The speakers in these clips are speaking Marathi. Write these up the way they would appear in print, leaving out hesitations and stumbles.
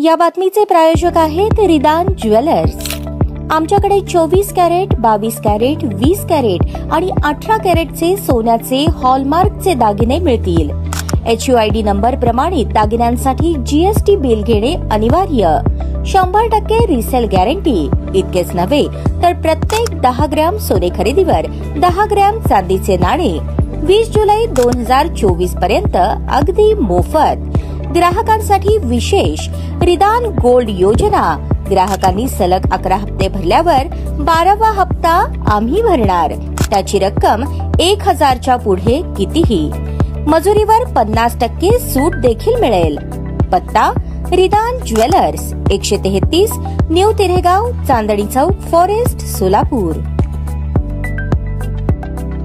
या बातमीचे प्रायोजक आहेत रिदान ज्वेलर्स। आमच्याकडे 24 कॅरेट, 22 कॅरेट, 20 कॅरेट आणि 18 कॅरेटचे सोन्याचे हॉलमार्कचे दागिने मिळतील। HUID नंबर प्रमाणित दागिन्यांसाठी GST बिल घेणे अनिवार्य। 100% रिसेल गॅरंटी। इतकेच नव्हे तर प्रत्येक 10 ग्रॅम सोने खरेदीवर 10 ग्रॅम चांदीचे नाणे 20 जुलै 2024 पर्यंत अगदी मोफत। ग्राहकांसाठी विशेष रिदान गोल्ड योजना। ग्राहकांनी सलग 11 हप्ते भरल्यावर 12वा हप्ता आम्ही भरणार। त्याची रक्कम 1000च्या पुढे कितीही। मजुरीवर 50% सूट देखील मिळेल। पत्ता रिदान jewellers, 133 new तिरेगाव, Chandni Chowk, forest, Solapur.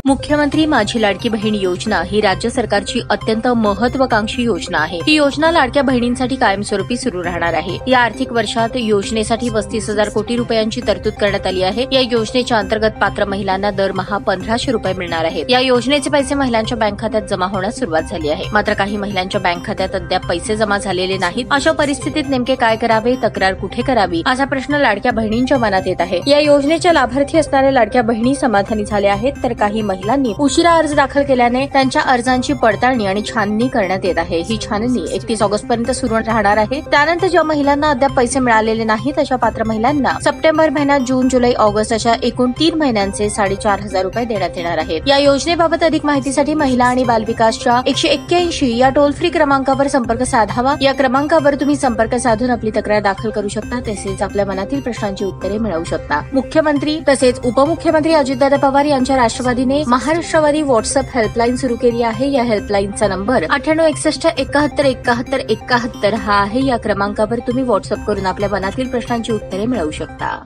मुख्यमंत्री माझी लाडकी बहीण योजना ही राज्य सरकारची अत्यंत महत्वाकांक्षी योजना आहे। ही योजना लाडक्या बहिणींसाठी कायमस्वरूपी सुरू राहणार आहे। या आर्थिक वर्षात योजनेसाठी 35,000 कोटी रुपयांची तरतूद करण्यात आली आहे। या योजनेच्या अंतर्गत पात्र महिलांना दरमहा 1500 रुपये मिळणार आहेत। या योजनेचे पैसे महिलांच्या बँक खात्यात जमा होण्यास सुरुवात झाली आहे। मात्र काही महिलांच्या बँक खात्यात अद्याप पैसे जमा झालेले नाहीत। अशा परिस्थितीत नेमके काय करावे, तक्रार कुठे करावी, असा प्रश्न लाडक्या बहिणींच्या मनात येत आहे। या योजनेच्या लाभार्थी असणाऱ्या लाडक्या बहिणी समाधानी झाल्या आहेत, तर काही महिलांनी उशिरा अर्ज दाखल केल्याने त्यांच्या अर्जांची पडताळणी आणि छाननी करण्यात येत आहे। ही छाननी 31 ऑगस्ट पर्यंत सुरू राहणार आहे। त्यानंतर ज्या महिलांना अद्याप पैसे मिळालेले नाहीत अशा पात्र महिलांना सप्टेंबर महिन्यात, जून, जुलै, ऑगस्ट अशा एकूण 3 महिन्यांचे 4500 रुपये देण्यात येणार आहेत। या योजनेबाबत अधिक माहितीसाठी महिला आणि बालविकासच्या 181 या टोल फ्री क्रमांकावर संपर्क साधावा। या क्रमांकावर तुम्ही संपर्क साधून आपली तक्रार दाखल करू शकता, तसेच आपल्या मनातील प्रश्नांची उत्तरे मिळवू शकता। मुख्यमंत्री तसेच उपमुख्यमंत्री अजितदादा पवार यांच्या राष्ट्रवादीने महाराष्ट्रवादी व्हॉट्सअप हेल्पलाईन सुरू केली आहे। या हेल्पलाईनचा नंबर 9861717171 हा आहे। या क्रमांकावर तुम्ही व्हॉट्सअप करून आपल्या मनातील प्रश्नांची उत्तरे मिळवू शकता।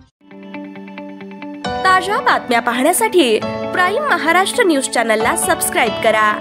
ताज्या बातम्या पाहण्यासाठी प्राईम महाराष्ट्र न्यूज चॅनलला सबस्क्राईब करा।